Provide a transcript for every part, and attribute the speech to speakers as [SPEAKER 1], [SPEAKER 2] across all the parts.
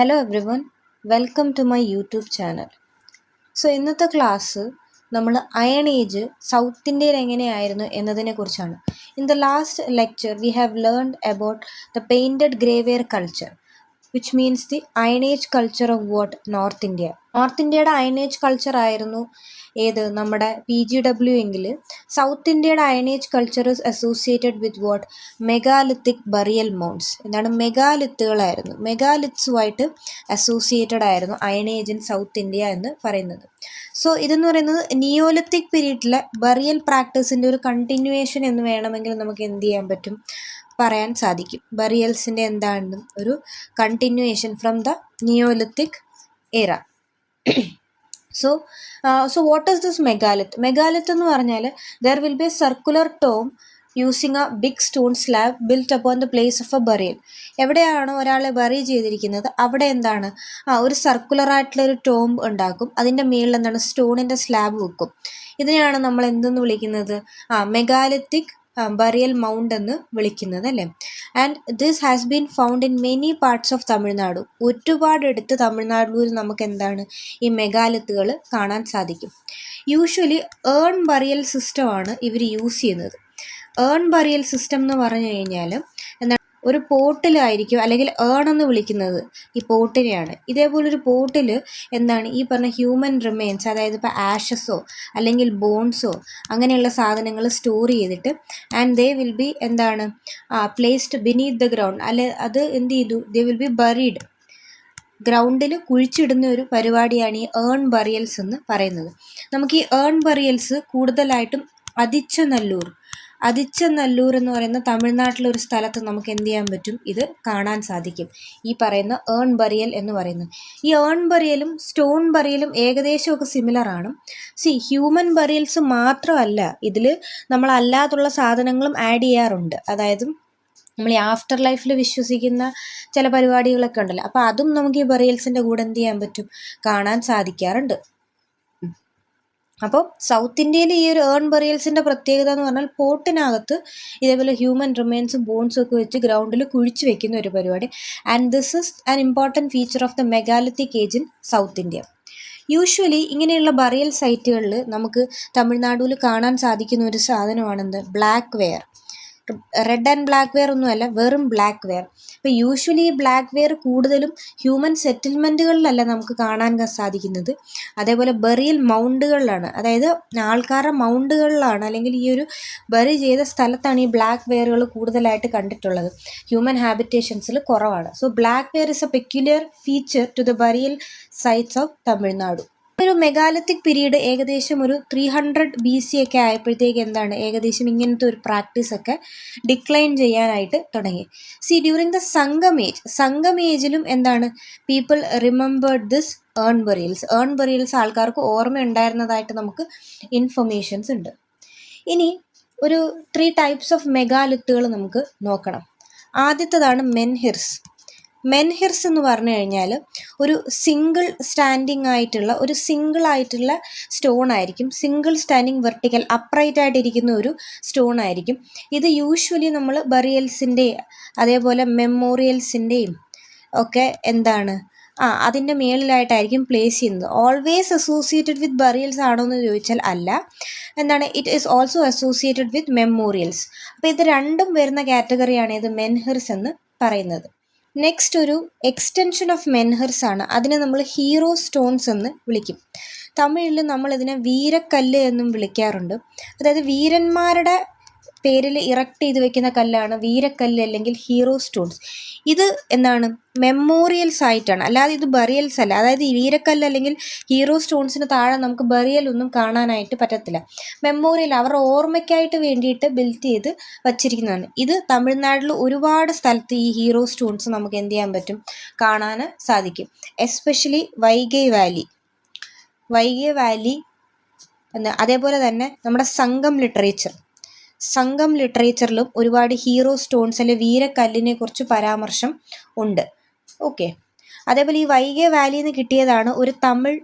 [SPEAKER 1] Hello everyone, welcome to my YouTube channel. ഇന്നത്തെ class നമ്മൾ iron age south ഇന്ത്യയിൽ എങ്ങനെയായിരുന്നു എന്നതിനെ കുറിച്ചാണ്. In the last lecture we have learned about the painted grey ware culture which means the iron age culture of what north India. North ഇന്ത്യയുടെ iron age culture ആയിരുന്നു നമ്മുടെ PGW എങ്കിൽ south ഇന്ത്യയുടെ iron age culture is associated with what megalithic burial mounds. എന്താണ്? മെഗാലിത്തുകളായിരുന്നു. മെഗാലിത്സുമായിട്ട് associated ആയിരുന്നു iron age in south India എന്ന് പറയുന്നത്. ഇതെന്ന് പറയുന്നത് നിയോലിത്തിക് പീരീഡിലെ ബറിയൽ പ്രാക്ടീസിൻ്റെ ഒരു കണ്ടിന്യൂവേഷൻ എന്ന് വേണമെങ്കിൽ നമുക്ക് എന്ത് ചെയ്യാൻ പറ്റും, പറയാൻ സാധിക്കും. ബറിയൽസിൻ്റെ എന്താണെന്നും ഒരു continuation from the neolithic era. What is this megalith? Megalith എന്ന് പറഞ്ഞാൽ there will be a circular tomb using a big stone slab built upon the place of a burial. എവിടെയാണോ ഒരാളെ ബറി ചെയ്തിരിക്കുന്നത് അവിടെ എന്താണ് ഒരു സർക്കുലർ ആയിട്ടുള്ള ഒരു ടോംബ് ഉണ്ടാക്കും. അതിൻ്റെ മുകളിൽ എന്താണ് സ്റ്റോണിൻ്റെ സ്ലാബ് വെക്കും. ഇതിനെയാണ് നമ്മൾ എന്തെന്ന് വിളിക്കുന്നത്? മെഗാലിത്തിക് ബറിയൽ മൗണ്ട് എന്ന് വിളിക്കുന്നത്, അല്ലേ? And this has been found in many parts of Tamil Nadu. ഒരുപാടെടുത്ത് തമിഴ്നാട്ടിൽ നമുക്ക് എന്താണ് ഈ മെഗാലിത്തുകൾ കാണാൻ സാധിക്കും. യൂഷ്വലി ഏൺ ബറിയൽ സിസ്റ്റമാണ് ഇവർ യൂസ് ചെയ്യുന്നത്. ഏൺ ബറിയൽ സിസ്റ്റം എന്ന് പറഞ്ഞു കഴിഞ്ഞാൽ എന്താണ്, ഒരു പോട്ടിലായിരിക്കും, അല്ലെങ്കിൽ ഏൺ എന്ന് വിളിക്കുന്നത് ഈ പോട്ടിനെയാണ്. ഇതേപോലൊരു പോട്ടിൽ എന്താണ് ഈ പറഞ്ഞ ഹ്യൂമൻ റിമെയിൻസ്, അതായത് ഇപ്പോൾ ആഷസോ അല്ലെങ്കിൽ ബോൺസോ അങ്ങനെയുള്ള സാധനങ്ങൾ സ്റ്റോർ ചെയ്തിട്ട് ആൻഡ് ദേ വിൽ ബി എന്താണ് പ്ലേസ്ഡ് ബിനീത്ത് ദ ഗ്രൗണ്ട്. അത് എന്ത് ചെയ്തു, ദേ വിൽ ബി ബറീഡ്. ഗ്രൗണ്ടിൽ കുഴിച്ചിടുന്ന ഒരു പരിപാടിയാണ് ഈ ഏൺ ബറിയൽസ് എന്ന് പറയുന്നത്. നമുക്ക് ഈ ഏൺ ബറിയൽസ് കൂടുതലായിട്ടും അതിച്ചനല്ലൂർ എന്ന് പറയുന്ന തമിഴ്നാട്ടിലെ ഒരു സ്ഥലത്ത് നമുക്ക് എന്ത് ചെയ്യാൻ പറ്റും, ഇത് കാണാൻ സാധിക്കും. ഈ പറയുന്ന ഏൺ ബറിയൽ എന്ന് പറയുന്നത്. ഈ ഏൺ ബറിയലും സ്റ്റോൺ ബറിയലും ഏകദേശമൊക്കെ സിമിലർ ആണ്. ഹ്യൂമൻ ബറിയൽസ് മാത്രമല്ല, ഇതിൽ നമ്മൾ അല്ലാതുള്ള സാധനങ്ങളും ആഡ് ചെയ്യാറുണ്ട്. അതായത് നമ്മൾ ഈ ആഫ്റ്റർ ലൈഫിൽ വിശ്വസിക്കുന്ന ചില പരിപാടികളൊക്കെ ഉണ്ടല്ലോ, അപ്പോൾ അതും നമുക്ക് ഈ ബറിയൽസിൻ്റെ കൂടെ എന്ത് ചെയ്യാൻ പറ്റും, കാണാൻ സാധിക്കാറുണ്ട്. അപ്പോൾ സൗത്ത് ഇന്ത്യയിൽ ഈ ഒരു ഏൺ ബറിയൽസിൻ്റെ പ്രത്യേകത എന്ന് പറഞ്ഞാൽ പോട്ടിനകത്ത് ഇതേപോലെ ഹ്യൂമൻ റിമെയിൻസും ബോൺസും ഒക്കെ വെച്ച് ഗ്രൗണ്ടിൽ കുഴിച്ച് വെക്കുന്ന ഒരു പരിപാടി. And this is an important feature of the megalithic age in south India. Usually ഇങ്ങനെയുള്ള ബറിയൽ സൈറ്റുകളിൽ നമുക്ക് തമിഴ്നാട്ടിൽ കാണാൻ സാധിക്കുന്ന ഒരു സാധനമാണെന്ത്, black ware. Red and black ware ഒന്നുമല്ല, വെറും ബ്ലാക്ക് വെയർ. അപ്പോൾ യൂഷ്വലി ഈ ബ്ലാക്ക് വെയർ കൂടുതലും ഹ്യൂമൻ സെറ്റിൽമെൻറ്റുകളിലല്ല നമുക്ക് കാണാൻ സാധിക്കുന്നത്, അതേപോലെ ബറിയൽ മൗണ്ടുകളിലാണ്. അതായത് ആൾക്കാരുടെ മൗണ്ടുകളിലാണ്, അല്ലെങ്കിൽ ഈ ഒരു ബറി ചെയ്ത സ്ഥലത്താണ് ഈ ബ്ലാക്ക് വെയറുകൾ കൂടുതലായിട്ട് കണ്ടിട്ടുള്ളത്. ഹ്യൂമൻ ഹാബിറ്റേഷൻസിൽ കുറവാണ്. Black ware is a peculiar feature to the burial sites of Tamil Nadu. ഒരു മെഗാലിത്തിക് പീരീഡ് ഏകദേശം ഒരു 300 BC ഒക്കെ ആയപ്പോഴത്തേക്ക് എന്താണ് ഏകദേശം ഇങ്ങനത്തെ ഒരു പ്രാക്ടീസ് ഒക്കെ ഡിക്ലൈൻ ചെയ്യാനായിട്ട് തുടങ്ങി. ഡ്യൂറിങ് ദ സംഗം ഏജിലും എന്താണ് people remembered this earn burials ആൾക്കാർക്ക് ഓർമ്മയുണ്ടായിരുന്നതായിട്ട് നമുക്ക് ഇൻഫർമേഷൻസ് ഉണ്ട്. ഇനി ഒരു 3 ടൈപ്സ് ഓഫ് മെഗാലിത്തുകൾ നമുക്ക് നോക്കണം. ആദ്യത്തേതാണ് മെൻഹിർസ് എന്ന് പറഞ്ഞു കഴിഞ്ഞാൽ ഒരു സിംഗിൾ ആയിട്ടുള്ള സ്റ്റോൺ ആയിരിക്കും. സിംഗിൾ സ്റ്റാൻഡിങ് വെർട്ടിക്കൽ അപ്രൈറ്റ് ആയിട്ടിരിക്കുന്ന ഒരു സ്റ്റോൺ ആയിരിക്കും. ഇത് യൂഷ്വലി നമ്മൾ ബറിയൽസിൻ്റെ അതേപോലെ മെമ്മോറിയൽസിൻ്റെയും ഒക്കെ എന്താണ് അതിൻ്റെ മേളിലായിട്ടായിരിക്കും പ്ലേസ് ചെയ്യുന്നത്. ഓൾവേസ് അസോസിയേറ്റഡ് വിത്ത് ബറിയൽസ് ആണോ എന്ന് ചോദിച്ചാൽ അല്ല. എന്താണ്, it is also associated with memorials. അപ്പോൾ ഇത് രണ്ടും വരുന്ന കാറ്റഗറിയാണ് ഇത് മെൻഹിർസ് എന്ന് പറയുന്നത്. നെക്സ്റ്റ് ഒരു എക്സ്റ്റൻഷൻ ഓഫ് മെൻഹിർസ് ആണ്. അതിനെ നമ്മൾ ഹീറോ സ്റ്റോൺസ് എന്ന് വിളിക്കും. തമിഴിൽ നമ്മൾ ഇതിനെ വീരക്കല്ല് എന്നും വിളിക്കാറുണ്ട്. അതായത് വീരന്മാരുടെ പേരിൽ ഇറക്ട് ചെയ്ത് വെക്കുന്ന കല്ലാണ് വീരക്കല്ല് അല്ലെങ്കിൽ ഹീറോ സ്റ്റോൺസ്. ഇത് എന്താണ് മെമ്മോറിയൽസ് ആയിട്ടാണ്, അല്ലാതെ ഇത് ബറിയൽസ് അല്ല. അതായത് ഈ വീരക്കല്ല് അല്ലെങ്കിൽ ഹീറോ സ്റ്റോൺസിന് താഴെ നമുക്ക് ബറിയൽ ഒന്നും കാണാനായിട്ട് പറ്റത്തില്ല. മെമ്മോറിയൽ അവരുടെ ഓർമ്മയ്ക്കായിട്ട് വേണ്ടിയിട്ട് ബിൽറ്റ് ചെയ്ത് വച്ചിരിക്കുന്നതാണ്. ഇത് തമിഴ്നാട്ടിൽ ഒരുപാട് സ്ഥലത്ത് ഈ ഹീറോ സ്റ്റോൺസ് നമുക്ക് എന്ത് ചെയ്യാൻ പറ്റും, കാണാൻ സാധിക്കും. എസ്പെഷ്യലി വൈഗൈ വാലി അതേപോലെ തന്നെ നമ്മുടെ സംഘം ലിറ്ററേച്ചറിലും ഒരുപാട് ഹീറോ സ്റ്റോൺസ് അല്ലെ വീരക്കല്ലിനെ കുറിച്ച് പരാമർശം ഉണ്ട്. ഓക്കെ, അതേപോലെ ഈ വൈഗൈ വാലിയിൽ നിന്ന് കിട്ടിയതാണ് ഒരു തമിഴ്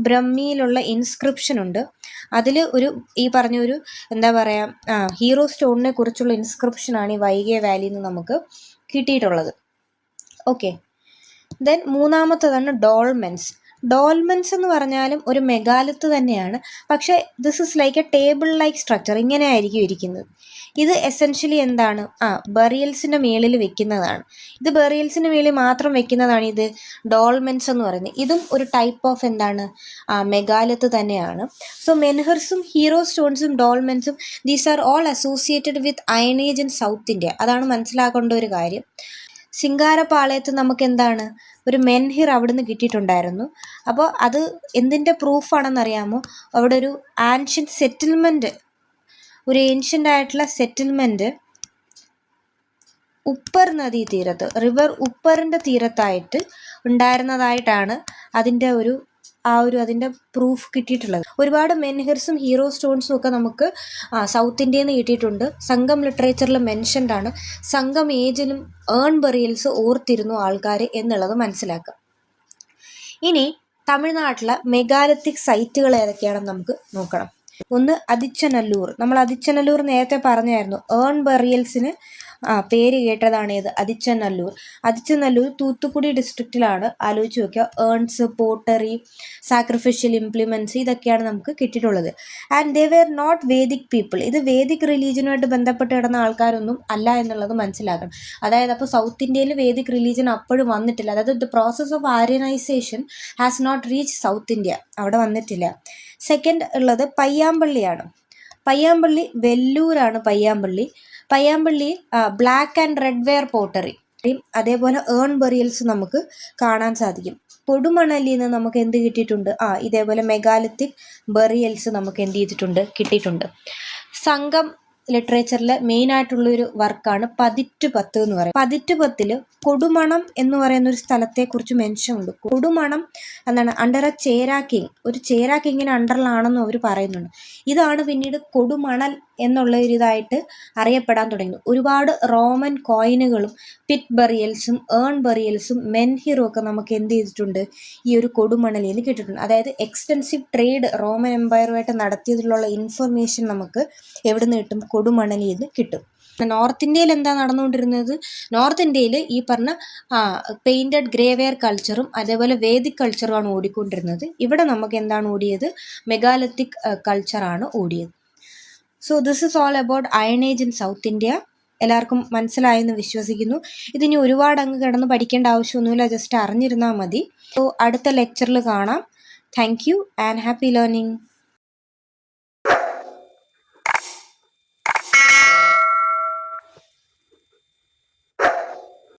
[SPEAKER 1] ബ്രഹ്മിയിലുള്ള ഇൻസ്ക്രിപ്ഷൻ ഉണ്ട്. അതിൽ ഈ പറഞ്ഞൊരു എന്താ പറയുക ഹീറോ സ്റ്റോണിനെ കുറിച്ചുള്ള ഇൻസ്ക്രിപ്ഷനാണ് ഈ വൈഗൈ വാലിയിൽ നിന്ന് നമുക്ക് കിട്ടിയിട്ടുള്ളത്. ഓക്കെ. ദെൻ മൂന്നാമത്തതാണ് ഡോൾമെൻസ്. ഡോൾമെൻസ് എന്ന് പറഞ്ഞാലും ഒരു മെഗാലിത്ത് തന്നെയാണ്, പക്ഷേ this is like a table like structure, ഇങ്ങനെ ആയിരിക്കും ഇരിക്കുന്നത്. ഇത് എസെൻഷ്യലി എന്താണ്, ബറിയൽസിൻ്റെ മേളിൽ വെക്കുന്നതാണ്. ഇത് ബറിയൽസിൻ്റെ മേളിൽ മാത്രം വെക്കുന്നതാണ് ഇത് ഡോൾമെൻസ് എന്ന് പറയുന്നത്. ഇതും ഒരു ടൈപ്പ് ഓഫ് എന്താണ്, മെഗാലിത്ത് തന്നെയാണ്. സോ മെൻഹിർസും ഹീറോ സ്റ്റോൺസും ഡോൾമെൻസും these are all associated with iron age in south India. അതാണ് മനസ്സിലാക്കേണ്ട ഒരു കാര്യം. സിംഗാരപ്പാളയത്ത് നമുക്ക് എന്താണ്, ഒരു മെൻഹിർ അവിടുന്ന് കിട്ടിയിട്ടുണ്ടായിരുന്നു. അപ്പോൾ അത് എന്തിൻ്റെ പ്രൂഫാണെന്നറിയാമോ? അവിടെ ഒരു ആൻഷ്യൻറ്റ് സെറ്റിൽമെൻറ്റ്, ഒരു ഏൻഷ്യൻ്റ് ആയിട്ടുള്ള സെറ്റിൽമെൻറ്റ് ഉപ്പർ നദീ തീരത്ത്, റിവർ ഉപ്പറിൻ്റെ തീരത്തായിട്ട് ഉണ്ടായിരുന്നതായിട്ടാണ് അതിൻ്റെ അതിൻ്റെ പ്രൂഫ് കിട്ടിയിട്ടുള്ളത്. ഒരുപാട് മെൻഹിർസും ഹീറോ സ്റ്റോൺസും ഒക്കെ നമുക്ക് സൗത്ത് ഇന്ത്യയിൽ നിന്ന് കിട്ടിയിട്ടുണ്ട്. സംഘം ലിറ്ററേച്ചറിൽ മെൻഷൻഡ് ആണ്. സംഘം ഏജിലും ഏൺ ബറിയൽസ് ഓർത്തിരുന്നു ആൾക്കാർ എന്നുള്ളത് മനസ്സിലാക്കുക. ഇനി തമിഴ്നാട്ടിലെ മെഗാലിത്തിക് സൈറ്റുകൾ ഏതൊക്കെയാണെന്ന് നമുക്ക് നോക്കണം. ഒന്ന് അദിച്ചനല്ലൂർ. നമ്മൾ അദിച്ചനല്ലൂർ നേരത്തെ പറഞ്ഞായിരുന്നു. ഏൺ ബറിയൽസിന് പേര് കേട്ടതാണ് ഏത്, അദിച്ചനല്ലൂർ. അദിച്ചനല്ലൂർ തൂത്തുക്കുടി ഡിസ്ട്രിക്റ്റിലാണ്. ആലോചിച്ച് നോക്കുക. ഏൺസ്, പോട്ടറി, സാക്രിഫിഷ്യൽ ഇംപ്ലിമെൻറ്റ്സ്, ഇതൊക്കെയാണ് നമുക്ക് കിട്ടിയിട്ടുള്ളത്. And they were not Vedic people. ഇത് വേദിക് റിലീജിയനുമായിട്ട് ബന്ധപ്പെട്ട് കിടന്ന ആൾക്കാരൊന്നും അല്ല എന്നുള്ളത് മനസ്സിലാക്കണം. അതായത് അപ്പോൾ സൗത്ത് ഇന്ത്യയിൽ വേദിക് റിലീജിയൻ അപ്പോഴും വന്നിട്ടില്ല. അതായത് the process of Aryanisation has not reach south India, അവിടെ വന്നിട്ടില്ല. സെക്കൻഡ് ഉള്ളത് പയ്യാമ്പള്ളിയാണ്. പയ്യാമ്പള്ളി വെല്ലൂരാണ്. Payyampalli black and red ware pottery, അതേപോലെ ഏൺ ബറിയൽസ് നമുക്ക് കാണാൻ സാധിക്കും. കൊടുമണലിൽ നിന്ന് നമുക്ക് എന്ത് കിട്ടിയിട്ടുണ്ട്, ഇതേപോലെ മെഗാലിത്തിക് ബറിയൽസ് നമുക്ക് എന്ത് ചെയ്തിട്ടുണ്ട്, കിട്ടിയിട്ടുണ്ട്. സംഘം ലിറ്ററേച്ചറിൽ മെയിൻ ആയിട്ടുള്ളൊരു വർക്കാണ് പതിറ്റ് പത്ത് എന്ന് പറയുന്നത്. പതിറ്റ് പത്തിൽ കൊടുമണം എന്ന് പറയുന്ന ഒരു സ്ഥലത്തെക്കുറിച്ച് മെൻഷൻ ഉണ്ട്. കൊടുമണം എന്താണ്, അണ്ടർ എ ചേര കിങ്, ഒരു ചേര കിങ്ങിന് അണ്ടറിലാണെന്നും അവർ പറയുന്നുണ്ട്. ഇതാണ് പിന്നീട് കൊടുമണൽ എന്നുള്ള ഒരു ഇതായിട്ട് അറിയപ്പെടാൻ തുടങ്ങി. ഒരുപാട് റോമൻ കോയിനുകളും പിറ്റ് ബറിയൽസും ഏൺ ബറിയൽസും മെൻഹിറും ഒക്കെ നമുക്ക് എന്ത് ചെയ്തിട്ടുണ്ട്, ഈ ഒരു കൊടുമണലിൽ നിന്ന് കിട്ടിയിട്ടുണ്ട്. അതായത് എക്സ്റ്റെൻസീവ് ട്രേഡ് റോമൻ എംപയറുമായിട്ട് നടത്തിയതിലുള്ള ഇൻഫർമേഷൻ നമുക്ക് എവിടെ നിന്ന് കിട്ടും, കൊടുമണലിൽ നിന്ന് കിട്ടും. നോർത്ത് ഇന്ത്യയിൽ എന്താ നടന്നുകൊണ്ടിരുന്നത്, നോർത്ത് ഇന്ത്യയിൽ ഈ പറഞ്ഞ പെയിൻറ്റഡ് ഗ്രേവെയർ കൾച്ചറും അതേപോലെ വേദിക് കൾച്ചറുമാണ് ഓടിക്കൊണ്ടിരുന്നത്. ഇവിടെ നമുക്ക് എന്താണ് ഓടിയത്, മെഗാലിത്തിക് കൾച്ചറാണ് ഓടിയത്. So this is all about iron age in south India. എല്ലാവർക്കും മനസ്സിലായെന്ന് വിശ്വസിക്കുന്നു. ഇതിനി ഒരുപാട് അങ്ങ് കിടന്ന് പഠിക്കേണ്ട ആവശ്യമൊന്നുമില്ല, ജസ്റ്റ് അറിഞ്ഞിരുന്നാൽ മതി. സോ അടുത്ത ലെക്ചറിൽ കാണാം. Thank you and happy learning.